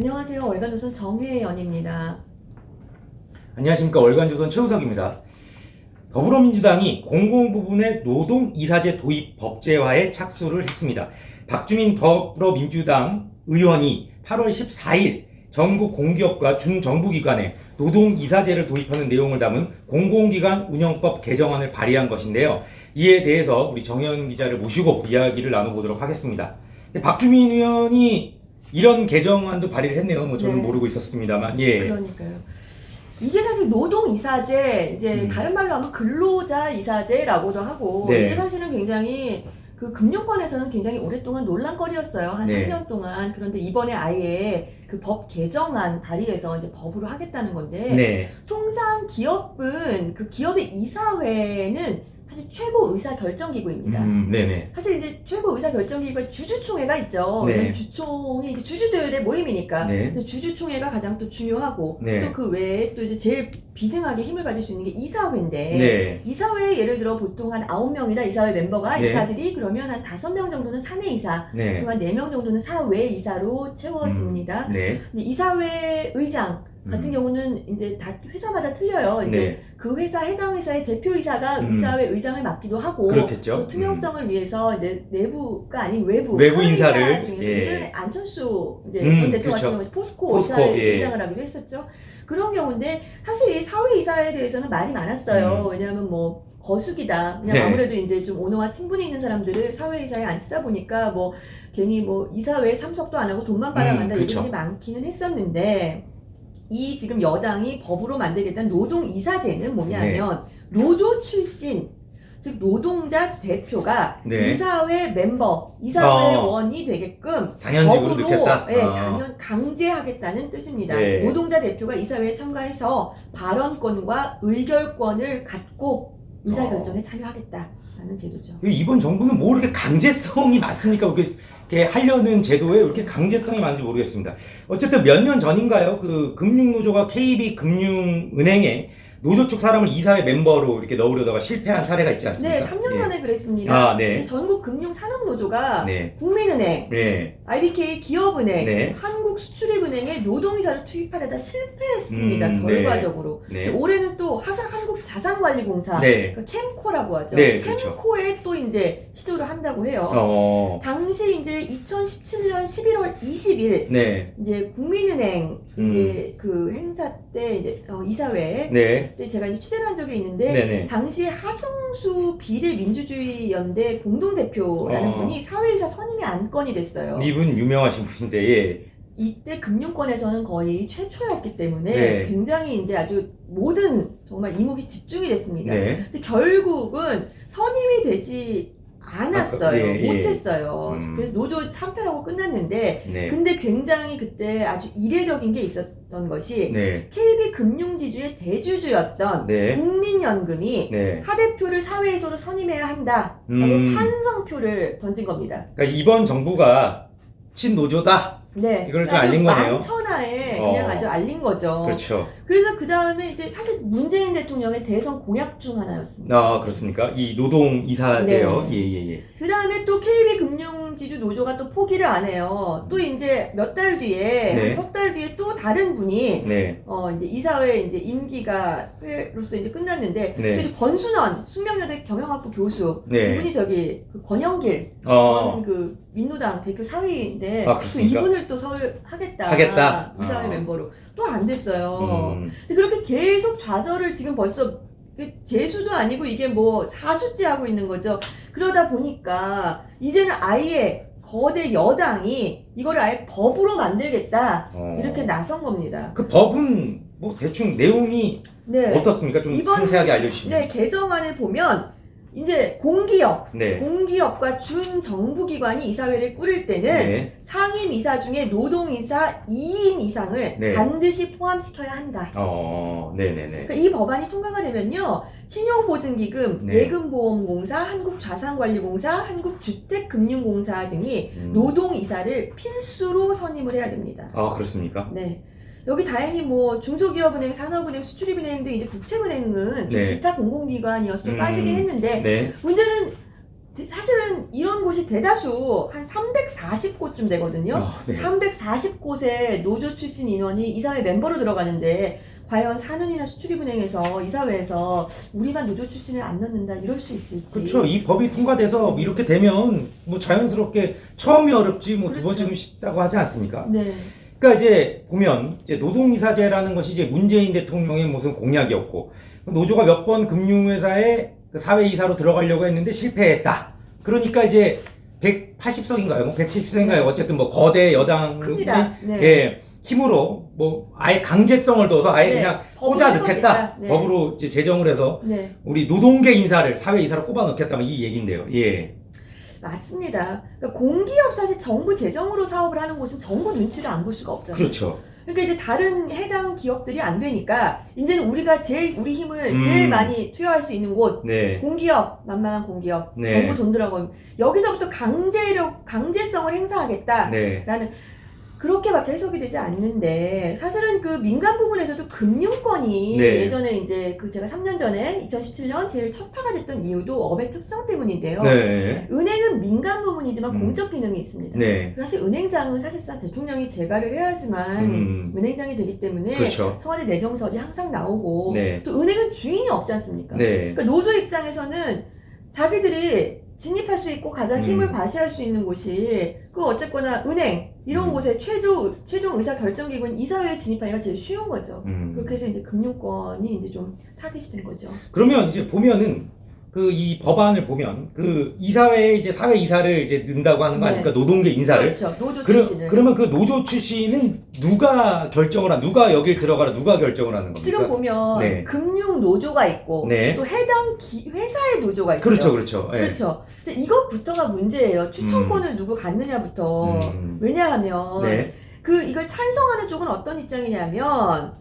안녕하세요. 월간조선 정혜연입니다. 안녕하십니까. 월간조선 최우석입니다. 더불어민주당이 공공부문의 노동이사제 도입 법제화에 착수를 했습니다. 박주민 더불어민주당 의원이 8월 14일 전국 공기업과 중정부기관에 노동이사제를 도입하는 내용을 담은 공공기관 운영법 개정안을 발의한 것인데요. 이에 대해서 우리 정혜연 기자를 모시고 이야기를 나눠보도록 하겠습니다. 박주민 의원이 이런 개정안도 발의를 했네요. 저는 네. 모르고 있었습니다만. 예. 그러니까요. 이게 사실 노동이사제, 이제 다른 말로 하면 근로자이사제라고도 하고, 네. 이게 사실은 굉장히 그 금융권에서는 굉장히 오랫동안 논란거리였어요. 한 네. 3년 동안. 그런데 이번에 아예 그 법 개정안 발의해서 이제 법으로 하겠다는 건데, 네. 통상 기업은 그 기업의 이사회는 사실 최고 의사 결정기구입니다. 네네. 사실 이제 최고 의사 결정기구에 주주총회가 있죠. 네. 왜냐면 주총이 이제 주주들의 모임이니까. 네. 근데 주주총회가 가장 또 중요하고, 네. 또 그 외에 또 이제 제일 비등하게 힘을 가질 수 있는 게 이사회인데, 네. 이사회에 예를 들어 보통 한 9명이다 이사회 멤버가 네. 이사들이 그러면 한 5명 정도는 사내 이사, 네. 그리고 한 4명 정도는 사외 이사로 채워집니다. 네. 근데 이사회 의장 같은 경우는 이제 다 회사마다 틀려요. 이제 네. 그 회사 해당 회사의 대표이사가 음. 의사회 의장을 맡기도 하고, 그렇겠죠. 또 투명성을 위해서 이제 내부가 아닌 외부 인사를, 하의사 중에서 예. 예전에 안철수 이제 전 대표 그렇죠. 같은 경우 포스코 포스코, 의사회 예. 의장을 하기도 했었죠. 그런 경우인데 사실 이 사회 이사에 대해서는 말이 많았어요. 왜냐하면 뭐 거수기다. 그냥 네. 아무래도 이제 좀 오너와 친분이 있는 사람들을 사회이사에 앉히다 보니까 뭐 괜히 뭐 이사회에 참석도 안 하고 돈만 받아간다 그쵸. 얘기들이 많기는 했었는데, 이 지금 여당이 법으로 만들겠다는 노동이사제는 뭐냐면 노조 출신, 즉 노동자 대표가 네. 이사회 멤버, 이사회원이 되게끔 당연직으로 법으로, 넣겠다? 네, 강제하겠다는 뜻입니다. 네. 노동자 대표가 이사회에 참가해서 발언권과 의결권을 갖고 의사결정에 참여하겠다라는 제도죠. 이번 정부는 뭐 이렇게 강제성이 많습니까? 이렇게 하려는 제도에 왜 이렇게 강제성이 많은지 모르겠습니다. 어쨌든 몇 년 전인가요? 그 금융노조가 KB금융은행에 노조 쪽 사람을 이사회 멤버로 이렇게 넣으려다가 실패한 사례가 있지 않습니까? 네, 3년 전에 그랬습니다. 아, 네. 전국금융산업노조가 네. 국민은행, 네. IBK 기업은행, 네. 한국수출입은행에 노동이사를 투입하려다 실패했습니다. 네. 결과적으로. 네. 근데 올해는 또 한국자산관리공사, 네. 그러니까 캠코라고 하죠. 네, 그렇죠. 캠코에 또 이제 시도를 한다고 해요. 당시 이제 2017년 11월 20일 네. 이제 국민은행 이제 그 행사 때 이제 이사회 네. 때 제가 이제 취재를 한 적이 있는데, 네네. 당시에 하승수 비례민주주의 연대 공동대표라는 분이 사회이사 선임의 안건이 됐어요. 이분 유명하신 분인데, 예. 이때 금융권에서는 거의 최초였기 때문에 네. 굉장히 이제 아주 모든 정말 이목이 집중이 됐습니다. 네. 근데 결국은 선임이 되지 않았어요. 예, 예. 못했어요. 그래서 노조 참패라고 끝났는데, 네. 근데 굉장히 그때 아주 이례적인 게 있었던 것이, 네. KB금융지주의 대주주였던 네. 국민연금이 네. 하 대표를 사회이사로 선임해야 한다라고 찬성표를 던진 겁니다. 그러니까 이번 정부가 친노조다. 네, 이걸 좀 알린 거네요. 만천하에 그냥 아주 알린 거죠. 그렇죠. 그래서 그 다음에 이제 사실 문재인 대통령의 대선 공약 중 하나였습니다. 아, 그렇습니까? 이 노동 이사제요. 네. 예. 그 다음에 또 KB금융지주 노조가 또 포기를 안 해요. 또 이제 몇 달 뒤에, 네. 한 석 달 뒤에 또 다른 분이 네. 이제 이사회 이제 임기가 회로서 이제 끝났는데, 네. 또 이제 권순원 숙명여대 경영학부 교수, 네. 이분이 저기 그 권영길 전 그 민노당 대표 사위인데, 아, 또 그렇습니까? 이분을 또 하겠다 이사회 멤버로 또 안 됐어요. 근데 그렇게 계속 좌절을 지금 벌써 재수도 아니고 이게 뭐 4수째 하고 있는 거죠. 그러다 보니까 이제는 아예 거대 여당이 이거를 아예 법으로 만들겠다 이렇게 나선 겁니다. 그 법은 뭐 대충 내용이 네. 어떻습니까? 좀 상세하게 알려주시면. 네, 개정안을 보면 이제 공기업, 네. 공기업과 준정부기관이 이사회를 꾸릴 때는 네. 상임이사 중에 노동이사 2인 이상을 네. 반드시 포함시켜야 한다. 네네네. 그러니까 이 법안이 통과가 되면요, 신용보증기금, 네. 예금보험공사, 한국자산관리공사, 한국주택금융공사 등이 노동이사를 필수로 선임을 해야 됩니다. 아, 그렇습니까? 네. 여기 다행히 뭐 중소기업은행, 산업은행, 수출입은행 등 이제 국책은행은 좀 네. 기타 공공기관이어서 좀 빠지긴 했는데, 네. 문제는 사실은 이런 곳이 대다수 한 340곳쯤 되거든요. 네. 340곳의 노조 출신 인원이 이사회 멤버로 들어가는데 과연 산은이나 수출입은행에서 이사회에서 우리만 노조 출신을 안 넣는다 이럴 수 있을지. 그렇죠. 이 법이 통과돼서 이렇게 되면 뭐 자연스럽게 처음이 어렵지 뭐 두 그렇죠. 번째는 쉽다고 하지 않습니까? 네. 그러니까 이제 보면 이제 노동이사제라는 것이 이제 문재인 대통령의 무슨 공약이었고 노조가 몇 번 금융회사에 그 사회이사로 들어가려고 했는데 실패했다. 그러니까 이제 180석인가요? 뭐 110석인가요? 어쨌든 뭐 거대 여당의 큽니다. 네. 예, 힘으로 뭐 아예 강제성을 둬서 아예 네. 그냥 법으로 꽂아 넣겠다. 해버리자. 네. 법으로 이제 제정을 해서 네. 우리 노동계 인사를 사회이사로 꼽아 넣겠다. 이 얘긴데요. 예. 맞습니다. 그러니까 공기업 사실 정부 재정으로 사업을 하는 곳은 정부 눈치를 안 볼 수가 없잖아요. 그렇죠. 그러니까 이제 다른 해당 기업들이 안 되니까 이제는 우리가 우리 힘을 제일 많이 투여할 수 있는 곳 네. 공기업, 만만한 공기업, 네. 정부 돈 들어가면 여기서부터 강제성을 행사하겠다라는 네. 그렇게밖에 해석이 되지 않는데 사실은 그 민간 부분에서도 금융권이 네. 예전에 이제 그 제가 3년 전에 2017년 제일 척파가 됐던 이유도 업의 특성 때문인데요. 네. 은행은 민간 부분이지만 공적 기능이 있습니다. 네. 사실 은행장은 사실상 대통령이 재가를 해야지만 은행장이 되기 때문에 그렇죠. 청와대 내정설이 항상 나오고 네. 또 은행은 주인이 없지 않습니까? 네. 그러니까 노조 입장에서는 자기들이 진입할 수 있고 가장 힘을 과시할 수 있는 곳이 그 어쨌거나 은행 이런 곳에 최종 의사 결정 기구인 이사회에 진입하기가 제일 쉬운 거죠. 그렇게 해서 이제 금융권이 이제 좀 타깃이 된 거죠. 그러면 이제 보면은 그 이 법안을 보면 그 이사회에 이제 사회 이사를 이제 넣는다고 하는 거 아닙니까? 네. 노동계 인사를. 그렇죠. 노조 출신을. 그러면 그 노조 출신은 누가 누가 여길 들어가라 누가 결정을 하는 겁니까? 지금 보면 네. 금융 노조가 있고 네. 또 해당 회사의 노조가 있죠. 그렇죠, 그렇죠. 네. 그렇죠. 근데 이것부터가 문제예요. 추천권을 누구 갖느냐부터. 왜냐하면 네. 이걸 찬성하는 쪽은 어떤 입장이냐면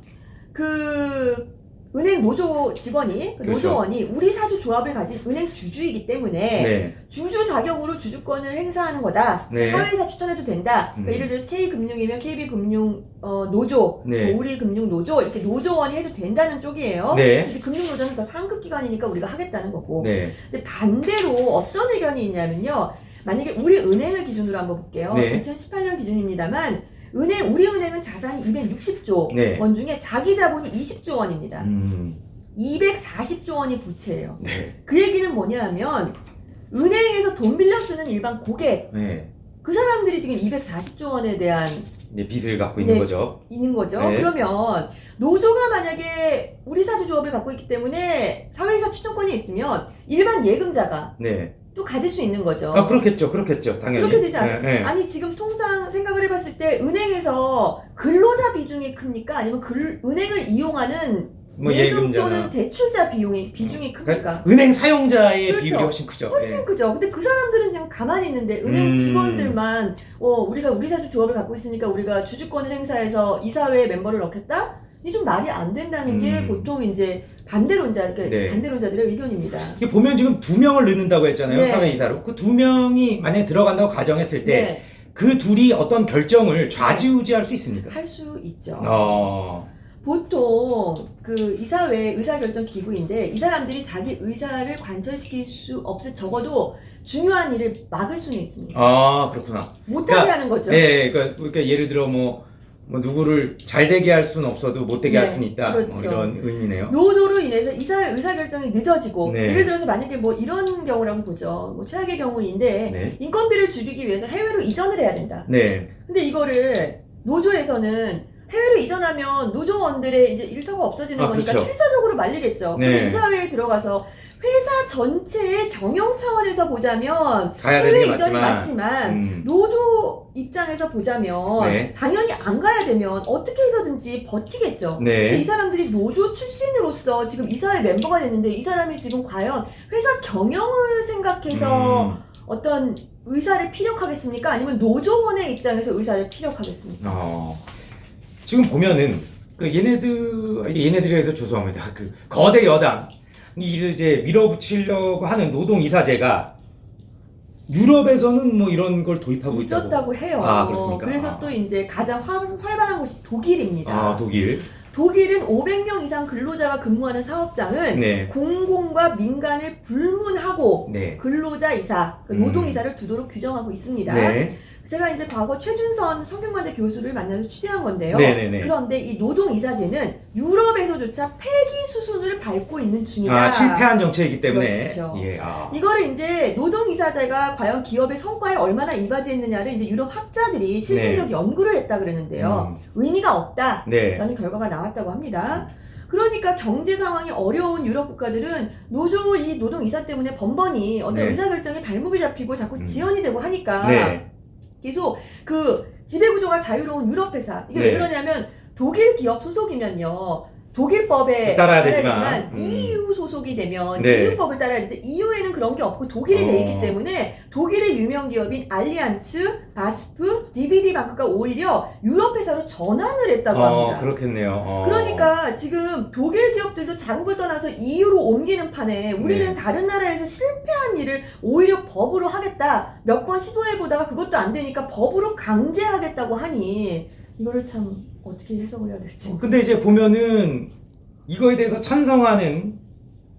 그 은행 노조 직원이 그렇죠. 노조원이 우리 사주 조합을 가진 은행 주주이기 때문에 네. 주주 자격으로 주주권을 행사하는 거다. 네. 사회이사 추천해도 된다. 그러니까 예를 들어서 K금융이면 KB금융 노조, 네. 뭐 우리금융노조 이렇게 노조원이 해도 된다는 쪽이에요. 네. 이제 금융노조는 더 상급 기관이니까 우리가 하겠다는 거고. 네. 근데 반대로 어떤 의견이 있냐면요. 만약에 우리 은행을 기준으로 한번 볼게요. 네. 2018년 기준입니다만 우리 은행은 자산이 260조 네. 원 중에 자기 자본이 20조 원입니다. 240조 원이 부채예요. 네. 그 얘기는 뭐냐 하면 은행에서 돈 빌려 쓰는 일반 고객 네. 그 사람들이 지금 240조 원에 대한 네, 빚을 갖고 있는 네. 거죠. 있는 거죠. 네. 그러면 노조가 만약에 우리 사주 조합을 갖고 있기 때문에 사회이사 추천권이 있으면 일반 예금자가 네. 또 가질 수 있는 거죠. 아, 그렇겠죠. 당연히. 그렇게 되지 않아요? 네. 네. 아니 지금 통상 생각을 해봤을 때 은행에서 근로자 비중이 큽니까? 아니면 은행을 이용하는 뭐 예금 예금자나. 또는 대출자 비중이 크니까? 그러니까 은행 사용자의 그렇죠. 비율이 훨씬 크죠. 훨씬 네. 크죠. 근데 그 사람들은 지금 가만히 있는데 은행 직원들만 우리가 우리 사주 조합을 갖고 있으니까 우리가 주주권을 행사해서 이사회에 멤버를 넣겠다? 이 좀 말이 안 된다는 게 보통 이제 네. 반대론자들의 의견입니다. 이게 보면 지금 2명을 넣는다고 했잖아요. 네. 사회이사로. 그 2명이 만약에 들어간다고 가정했을 때 네, 그 둘이 어떤 결정을 좌지우지할 수 있습니까? 할 수 있죠. 보통 그 이사회 의사결정 기구인데 이 사람들이 자기 의사를 관철시킬 수 없을 적어도 중요한 일을 막을 수는 있습니다. 아, 그렇구나. 못하게 그러니까, 하는 거죠. 네, 그러니까 예를 들어 뭐 누구를 잘 되게 할 수는 없어도 못 되게 네, 할 수는 있다. 그렇죠. 이런 의미네요. 노조로 인해서 이사회 의사결정이 늦어지고 네. 예를 들어서 만약에 뭐 이런 경우라고 보죠. 뭐 최악의 경우인데 네. 인건비를 줄이기 위해서 해외로 이전을 해야 된다. 네. 근데 이거를 노조에서는 해외로 이전하면 노조원들의 이제 일터가 없어지는 거니까 그렇죠. 필사적으로 말리겠죠. 네. 그럼 이사회에 들어가서 회사 전체의 경영 차원에서 보자면 가야 되는 해외 게 이전이 맞지만. 맞지만 노조 입장에서 보자면 네. 당연히 안 가야 되면 어떻게 해서든지 버티겠죠. 근데 네. 이 사람들이 노조 출신으로서 지금 이사회 멤버가 됐는데 이 사람이 지금 과연 회사 경영을 생각해서 어떤 의사를 피력하겠습니까? 아니면 노조원의 입장에서 의사를 피력하겠습니까? 지금 보면은 그 얘네들이 해서 죄송합니다. 그 거대 여당 이를 이제 밀어붙이려고 하는 노동이사제가 유럽에서는 뭐 이런 걸 도입하고 있었다고 해요. 아, 그렇습니까? 그래서 또 이제 가장 활발한 곳이 독일입니다. 독일. 독일은 500명 이상 근로자가 근무하는 사업장은 네. 공공과 민간을 불문하고 네. 근로자 이사, 노동이사를 두도록 규정하고 있습니다. 네. 제가 이제 과거 최준선 성균관대 교수를 만나서 취재한 건데요. 네네네. 그런데 이 노동이사제는 유럽에서조차 폐기 수순을 밟고 있는 중이다. 실패한 정책이기 때문에. 그렇죠. 예. 이거를 이제 노동이사제가 과연 기업의 성과에 얼마나 이바지했느냐를 이제 유럽 학자들이 실질적 연구를 했다 그랬는데요. 의미가 없다라는 네. 결과가 나왔다고 합니다. 그러니까 경제 상황이 어려운 유럽 국가들은 이 노동이사 때문에 번번이 어떤 네. 의사결정에 발목이 잡히고 자꾸 지연이 되고 하니까 네. 계속 그 지배구조가 자유로운 유럽 회사 이게 네. 왜 그러냐면 독일 기업 소속이면요 독일법에 따라야 되지만, EU 소속이 되면 네. EU법을 따라야 되는데 EU에는 그런 게 없고 독일이 돼 있기 때문에 독일의 유명 기업인 알리안츠, 바스프, DPD-Bank가 오히려 유럽 회사로 전환을 했다고 합니다. 그렇겠네요. 그러니까 지금 독일 기업들도 자국을 떠나서 EU로 옮기는 판에 우리는 다른 나라에서 실패한 일을 오히려 법으로 하겠다. 몇 번 시도해보다가 그것도 안 되니까 법으로 강제하겠다고 하니 이거를 참 어떻게 해석을 해야 될지. 근데 이제 보면은 이거에 대해서 찬성하는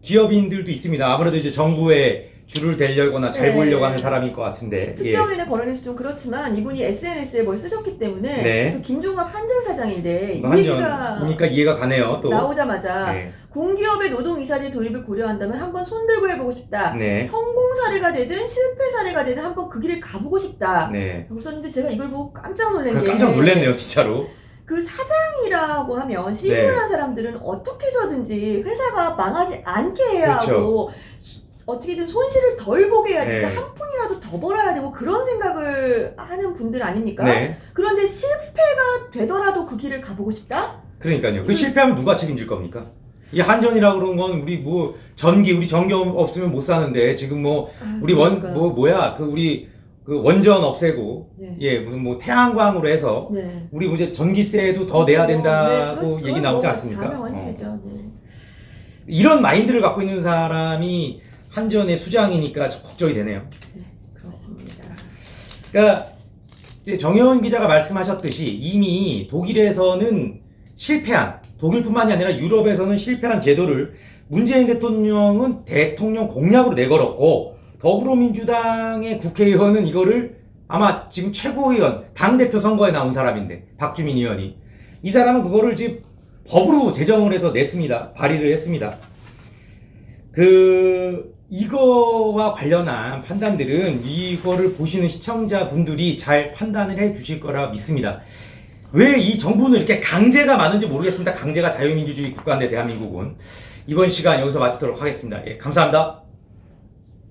기업인들도 있습니다. 아무래도 이제 정부에 줄을 대려거나 잘 네. 보이려고 하는 사람일 것 같은데. 특정인의 거론에서 좀 그렇지만 이분이 SNS에 뭘 쓰셨기 때문에 네. 그 김종갑 한전 사장인데 이 한전 얘기가 보니까 이해가 가네요. 또. 나오자마자 네. 공기업의 노동이사제 도입을 고려한다면 한번 손들고 해보고 싶다. 네. 성공 사례가 되든 실패 사례가 되든 한번 그 길을 가보고 싶다. 네. 라고 썼는데 제가 이걸 보고 깜짝 놀란 게 깜짝 놀랐네요, 진짜로. 그 사장이라고 하면 CEO를 네. 한 사람들은 어떻게 해서든지 회사가 망하지 않게 해야 그렇죠. 하고 어떻게든 손실을 덜 보게 해야 되지 네. 한 푼이라도 더 벌어야 되고 그런 생각을 하는 분들 아닙니까? 네. 그런데 실패가 되더라도 그 길을 가보고 싶다? 그러니까요. 그 실패하면 누가 책임질 겁니까? 이 한전이라고 그런 건 우리 뭐 우리 전기 없으면 못 사는데 지금 뭐 우리 그 원전 없애고 네. 예 무슨 뭐 태양광으로 해서 네. 우리 뭐 이제 전기세도 더 내야 된다고 네, 그렇죠. 얘기 나오지 뭐 않습니까? 자명한 일이죠. 네. 이런 마인드를 갖고 있는 사람이 한전의 수장이니까 걱정이 되네요. 네, 그렇습니다. 그러니까 이제 정혜원 기자가 말씀하셨듯이 이미 독일에서는 독일뿐만이 아니라 유럽에서는 실패한 제도를 문재인 대통령은 대통령 공약으로 내걸었고 더불어민주당의 국회의원은 이거를 아마 지금 최고위원 당대표 선거에 나온 사람인데 박주민 의원이 이 사람은 그거를 지금 법으로 제정을 해서 냈습니다. 발의를 했습니다. 이거와 관련한 판단들은 이거를 보시는 시청자분들이 잘 판단을 해 주실 거라 믿습니다. 왜 이 정부는 이렇게 강제가 많은지 모르겠습니다. 강제가 자유민주주의 국가인데 대한민국은. 이번 시간 여기서 마치도록 하겠습니다. 예, 감사합니다.